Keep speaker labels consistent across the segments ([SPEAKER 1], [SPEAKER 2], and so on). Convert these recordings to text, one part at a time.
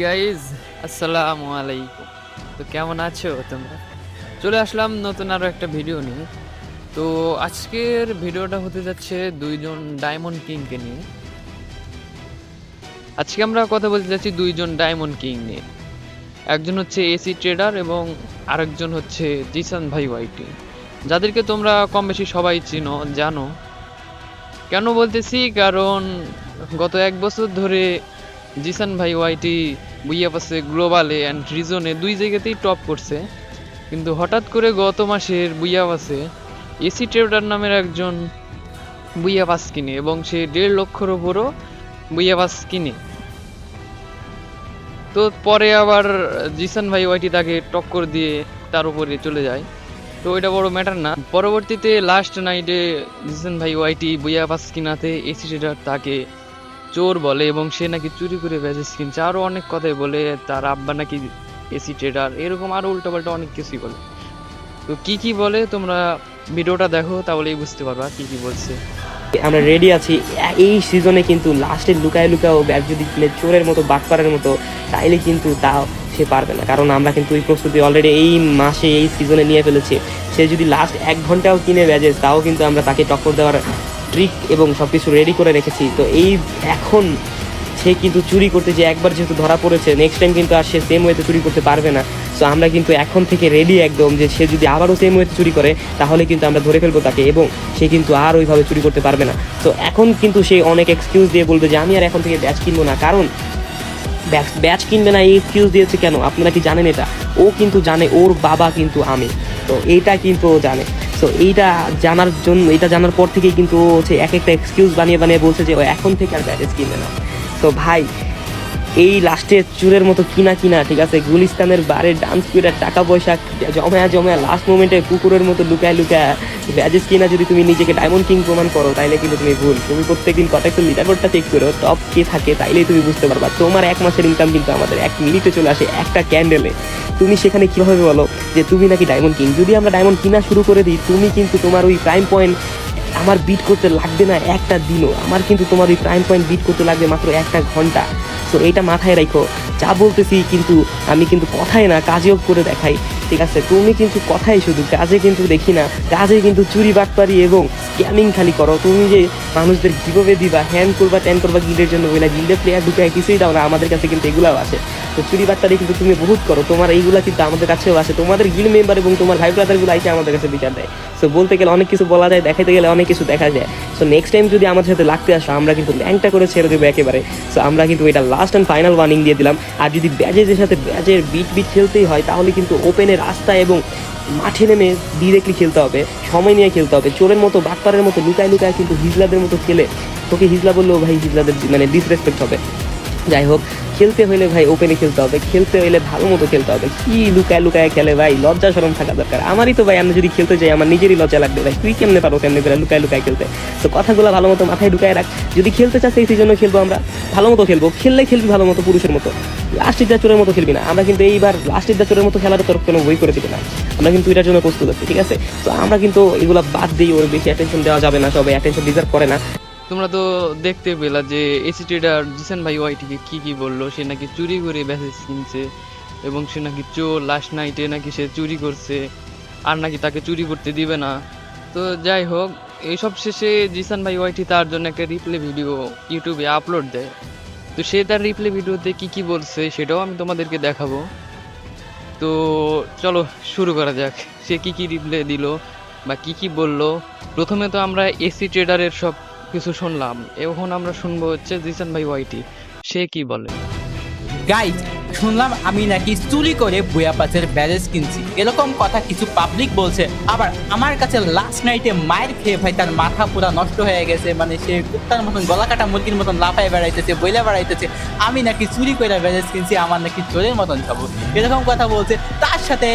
[SPEAKER 1] Guys, আসসালামু আলাইকুম। তো কেমন আছো তোমরা? চলে আসলাম নতুন আরো একটা ভিডিও নিয়ে। তো আজকের ভিডিওটা হতে যাচ্ছে দুইজন ডায়মন্ড কিংকে নিয়ে। আজকে আমরা কথা বলতে যাচ্ছি দুইজন ডায়মন্ড কিং নিয়ে। একজন হচ্ছে এসি ট্রেডার এবং আরেকজন হচ্ছে জিসান ভাই ওয়াইটি, যাদেরকে তোমরা কম বেশি সবাই চিনো, জানো। কেন বলতেছি, কারণ গত এক বছর ধরে জিসান ভাই ওয়াইটি বুইয়া পাসে, গ্লোবালে অ্যান্ড রিজনে দুই জায়গাতেই টপ করছে। কিন্তু হঠাৎ করে গত মাসের বুইয়া পাসে এসি ট্রেডার নামের একজন বুইয়া পাস কিনে এবং সে 1.5 লক্ষর ওপরও বুইয়া পাস কিনে। তো পরে আবার জিসান ভাই ওয়াইটি তাকে টক্কর দিয়ে তার উপরে চলে যায়। তো এটা বড় ম্যাটার না। পরবর্তীতে লাস্ট নাইটে জিসান ভাই ওয়াইটি বুইয়া পাস কিনাতে এসি ট্রেডার তাকে চোর বলে এবং সে নাকি চুরি করে ব্যাজেস কিনছে, আরো অনেক কথাই বলে। তার আব্বা নাকি এসি ট্রেডার, এরকম আরো উল্টোপাল্টা অনেক কিছুই বলে। তো কি কি বলে তোমরা ভিডিওটা দেখো, তাহলেই বুঝতে পারবা কি কি বলছে।
[SPEAKER 2] আমরা রেডি আছি এই সিজনে, কিন্তু লাস্টে লুকায় লুকাও ব্যাগ যদি কিনে চোরের মতো বাটপারের মতো, তাইলে কিন্তু তাও সে পারবে না। কারণ আমরা কিন্তু এই প্রস্তুতি অলরেডি এই মাসে এই সিজনে নিয়ে ফেলেছি। সে যদি লাস্ট 1 ঘন্টাও কিনে ব্যাজেস, তাও কিন্তু আমরা তাকে টক্কর দেওয়ার ট্রিক এবং সব কিছু রেডি করে রেখেছি। তো এই এখন সে কিন্তু চুরি করতে, যে একবার যেহেতু ধরা পড়েছে, নেক্সট টাইম কিন্তু আর সে সেম ওয়েতে চুরি করতে পারবে না। সো আমরা কিন্তু এখন থেকে রেডি একদম, যে সে যদি আবারও সেম ওয়েতে চুরি করে, তাহলে কিন্তু আমরা ধরে ফেলবো তাকে এবং সে কিন্তু আর ওইভাবে চুরি করতে পারবে না। তো এখন কিন্তু সে অনেক এক্সকিউজ দিয়ে বলবে যে আমি আর এখন থেকে ব্যাচ কিনবো না। কারণ ব্যাচ কিনবে না এই এক্সকিউজ দিয়েছে কেন, আপনারা কি জানেন? এটা ও কিন্তু জানে, ওর বাবা কিন্তু আমি, তো এইটা কিন্তু ও জানে। তো এইটা জানার জন্য, এটা জানার পর থেকেই কিন্তু ও হচ্ছে এক একটা এক্সকিউজ বানিয়ে বানিয়ে বলছে যে ও এখন থেকে আর ব্যাচ কিনবে না। তো ভাই, এই লাস্টে চুরের মতো কিনা ঠিক আছে, গুলিস্তানের বারে ডান্স করে টাকা পয়সা জমায়া লাস্ট মোমেন্টে কুকুরের মতো লুকায় ব্যাজেস কিনা যদি তুমি নিজেকে ডায়মন্ড কিং প্রমাণ করো, তাইলে কিন্তু তুমি ভুল। তুমি প্রত্যেকদিন কত লিডারবোর্ডটা চেক করো, টপ কে থাকে, তাইলেই তুমি বুঝতে পারবা। তোমার 1 মাসের ইনকাম কিন্তু আমাদের 1 মিনিটে চলে আসে একটা ক্যান্ডেলে। তুমি সেখানে কীভাবে বলো যে তুমি নাকি ডায়মন্ড কিং? যদি আমরা ডায়মন্ড কিনা শুরু করে দিই, তুমি কিন্তু তোমার ওই প্রাইম পয়েন্ট আমার বিট করতে লাগবে না একটা দিনও। আমার কিন্তু তোমার ওই প্রাইম পয়েন্ট বিট করতে লাগবে মাত্র 1 ঘন্টা। তো এইটা মাথায় রাখো। যা বলতেছি কিন্তু আমি কিন্তু কথায় না, কাজেও করে দেখাই, ঠিক আছে? তুমি কিন্তু কথাই শুধু, কাজে কিন্তু দেখি না। কাজে কিন্তু চুরি বাটপারি এবং স্ক্যামিং খালি করো। তুমি যে মানুষদের গিভওয়ে দিবা, হ্যান্ড করবা, ট্যান করবা গিল্ডের জন্য, ওইলা গিল্ডে প্লেয়ার ঢুকে কিছুই দাও না, আমাদের কাছে কিন্তু এগুলাও আসে। তো চুরি বাটপারি কিন্তু তুমি বহুত করো, তোমার এইগুলা কিন্তু আমাদের কাছেও আসে। তোমাদের গিল্ড মেম্বার এবং তোমার ভাই ব্রাদারগুলো আইসে আমাদের কাছে বিচার দেয়। সো বলতে গেলে অনেক কিছু বলা যায়, দেখাতে গেলে অনেক কিছু দেখা যায়। সো নেক্সট টাইম যদি আমাদের সাথে লাগতে আসো, আমরা কিন্তু ল্যাংটা করে ছেড়ে দেবো একেবারে। সো আমরা কিন্তু এটা লাস্ট অ্যান্ড ফাইনাল ওয়ার্নিং দিয়ে দিলাম। আর যদি ব্যাজের সাথে ব্যাজের বিট খেলতেই হয়, তাহলে কিন্তু ওপেনের রাস্তা এবং মাঠে নেমে ডিরেক্টলি খেলতে হবে, সময় নিয়ে খেলতে হবে। চোরের মতো বাটপারের মতো লুকায় কিন্তু হিজলাদের মতো খেলে, তোকে হিজলা বললেও ভাই হিজলাদের মানে ডিসরেসপেক্ট হবে। যাই হোক, খেলতে হইলে ভাই ওপেনে খেলতে হবে, খেলতে হইলে ভালো মতো খেলতে হবে। কি লুকায় খেলে ভাই, লজ্জা শরম থাকা দরকার। আমারই তো ভাই, আমি যদি খেলতে যাই আমার নিজেরই লজ্জা লাগবে ভাই। তুই কেমনে পারো কেমনে করে লুকায় খেলতে? তো কথাগুলো ভালো মতো মাথায় ঢুকায় রাখ। যদি খেলতে চাস এই সিজনে খেলবো, আমরা ভালো মতো খেলবো, খেলবি ভালো মতো, পুরুষের মতো। লাস্ট ইদ্দা চোরের মতো খেলবি না। আমরা কিন্তু এইবার লাস্ট ইদ্দা চোরের মতো খেলার তোর কোনো বই করে দিবে না। আমরা কিন্তু এটার জন্য প্রস্তুত আছি, ঠিক আছে? তো আমরা কিন্তু এগুলো বাদ দিই, ওর বেশি অ্যাটেনশন দেওয়া যাবে না, সবাই অ্যাটেনশন ডিজার্ভ করে না।
[SPEAKER 1] তোমরা তো দেখতে পেলা যে এসি ট্রেডার জিসান ভাই ওয়াইটিকে কি কি বললো। সে নাকি চুরি করে ব্যাজেস কিনছে এবং সে নাকি চোর, লাস্ট নাইটে নাকি সে চুরি করছে, আর নাকি তাকে চুরি করতে দিবে না। তো যাই হোক, এইসব শেষে জিসান ভাই ওয়াইটি তার জন্য একটা রিপ্লে ভিডিও ইউটিউবে আপলোড দেয়। তো সে তার রিপ্লে ভিডিওতে কি কি বলছে সেটাও আমি তোমাদেরকে দেখাবো। তো চলো শুরু করা যাক, সে কি কি রিপ্লে দিল বা কি কি বললো। প্রথমে তো আমরা এসি ট্রেডারের সব কিছু শুনলাম, এখন আমরা শুনবো হচ্ছে জিসান ভাই ওয়াইটি সে কি বলে।
[SPEAKER 3] গাইজ, শুনলাম আমি নাকি চুরি করে বুয়া পাসের ব্যারেজ কিনছি, এরকম কথা কিছু পাবলিক বলছে। আবার আমার কাছে লাস্ট নাইটে মায়ের খেয়ে ভাই তার মাথা পুরা নষ্ট হয়ে গেছে, মানে সে কুত্তার মতন, গলা কাটা মুরগির মতন লাফায় বেড়াইতেছে, বইলা বেড়াইতেছে আমি নাকি চুরি করে ব্যারেজ কিনছি, আমার নাকি চোরের মতন খাবো, এরকম কথা বলছে। তার সাথে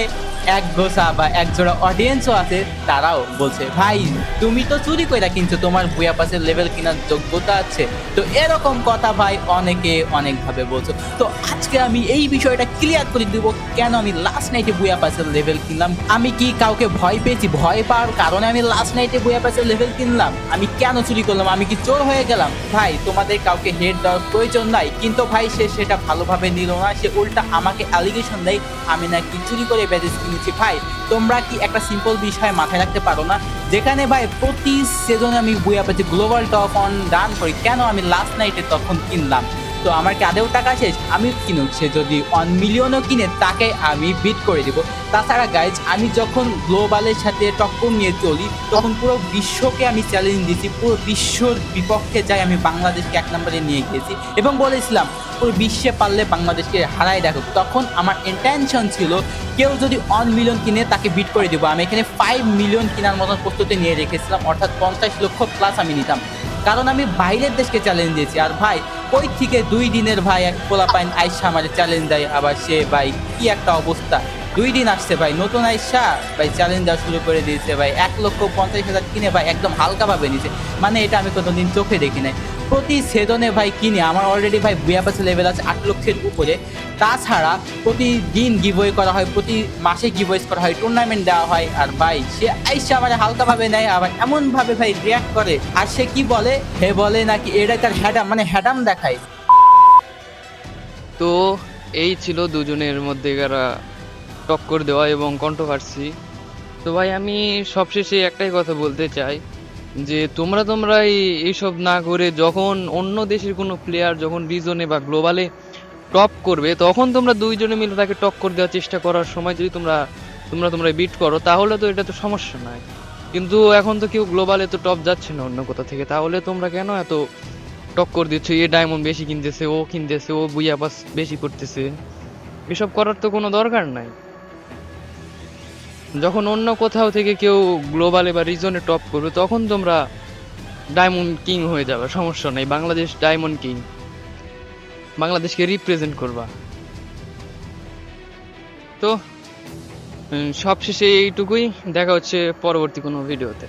[SPEAKER 3] এক গোছা বা এক জোড়া অডিয়েন্সও আছে, তারাও বলছে ভাই তুমি তো চুরি কইরা কিনছো, তোমার বুয়া পাসের লেভেল কেনার যোগ্যতা আছে। তো এরকম কথা ভাই অনেকে অনেকভাবে বলছো। তো আজকে আমি এই বিষয়টা ক্লিয়ার করে দিব, কেন আমি লাস্ট নাইটে বুয়া পাসের লেভেল কিনলাম। আমি কি কাউকে ভয় পেয়েছি? ভয় পাওয়ার কারণে আমি লাস্ট নাইটে বুয়া পাসের লেভেল কিনলাম? আমি কেন চুরি করলাম? আমি কি চোর হয়ে গেলাম? ভাই তোমাদের কাউকে হেড দেওয়ার প্রয়োজন নাই, কিন্তু ভাই সে সেটা ভালোভাবে নিল না, সে উল্টা আমাকে অ্যালিগেশন দেয় আমি নাকি চুরি করে ব্যাজেস কিনেছি। ভাই তোমরা কি একটা সিম্পল বিষয় মাথায় রাখতে পারো না, যেখানে ভাই প্রতি সিজনে আমি বুয়া পাচ্ছি গ্লোবাল টপ অন রান করি, কেন আমি লাস্ট নাইটে তখন কিনলাম? তো আমার কি আদেও টাকা শেষ? আমি কিনুক, সে যদি 1 মিলিয়নও কিনে তাকে আমি বিট করে দেবো। তাছাড়া গাইজ আমি যখন গ্লোবালের সাথে টক্কর নিয়ে চলি তখন পুরো বিশ্বকে আমি চ্যালেঞ্জ দিয়েছি, পুরো বিশ্বর বিপক্ষে যাই আমি বাংলাদেশকে 1 নম্বরে নিয়ে গিয়েছি এবং বলেছিলাম পুরো বিশ্বে পারলে বাংলাদেশকে হারাই দেখো। তখন আমার ইন্টেনশন ছিল কেউ যদি 1 মিলিয়ন কিনে তাকে বিট করে দেবো। আমি এখানে 5 মিলিয়ন কেনার মতন প্রস্তুতি নিয়ে রেখেছিলাম, অর্থাৎ 50 লক্ষ প্লাস আমি নিতাম, কারণ আমি বাইরের দেশকে চ্যালেঞ্জ দিয়েছি। আর ভাই ওই থেকে 2 দিনের ভাই এক পোলাপাইন আইসা আমার চ্যালেঞ্জ দেয়, আবার সে ভাই কি একটা অবস্থা, 2 দিন আসছে ভাই নতুন আইসা ভাই চ্যালেঞ্জ দেওয়া শুরু করে দিয়েছে ভাই, 1,50,000 কিনে ভাই একদম হালকাভাবে নিছে, মানে এটা আমি কোনোদিন চোখে দেখি নাই। প্রতি সেদনে ভাই কিনে আমার অলরেডি ভাই বুয়া পাসের লেভেল আছে 8 লক্ষের উপরে। তাছাড়া প্রতিদিন গিভওয়ে করা হয়, প্রতি মাসে গিভওয়েস করা হয়, টুর্নামেন্ট দেওয়া হয়, আর ভাই সে আইসা আমার হালকাভাবে নেয়, আবার এমনভাবে ভাই রিয়াক্ট করে, আর সে কি বলে, হে বলে নাকি এটা তার হ্যাডাম, মানে হ্যাডাম দেখায়।
[SPEAKER 1] তো এই ছিল দুজনের মধ্যে টক্কর দেওয়া এবং কন্ট্রোভার্সি। তো ভাই আমি সবশেষে একটাই কথা বলতে চাই যে তোমরা এইসব না করে যখন অন্য দেশের কোনো প্লেয়ার যখন রিজনে বা গ্লোবালে টপ করবে তখন তোমরা দুইজনে মিলে তাকে টক্কর দেওয়ার চেষ্টা করার সময় যদি তোমরা বিট করো তাহলে তো এটা তো সমস্যা নাই। কিন্তু এখন তো কেউ গ্লোবালে তো টপ যাচ্ছে না অন্য কোথা থেকে, তাহলে তোমরা কেন এত টক্কর দিচ্ছ? এ ডায়মন্ড বেশি কিনতেছে, ও বুইয়া পাস বেশি করতেছে, এসব করার তো কোনো দরকার নাই। যখন অন্য কোথাও থেকে কেউ গ্লোবালে বা রিজনে টপ করবে তখন তোমরা ডায়মন্ড কিং হয়ে যাবে, সমস্যা নেই। বাংলাদেশ ডায়মন্ড কিং, বাংলাদেশকে রিপ্রেজেন্ট করবা। তো সবশেষে এইটুকুই, দেখা হচ্ছে পরবর্তী কোনো ভিডিওতে।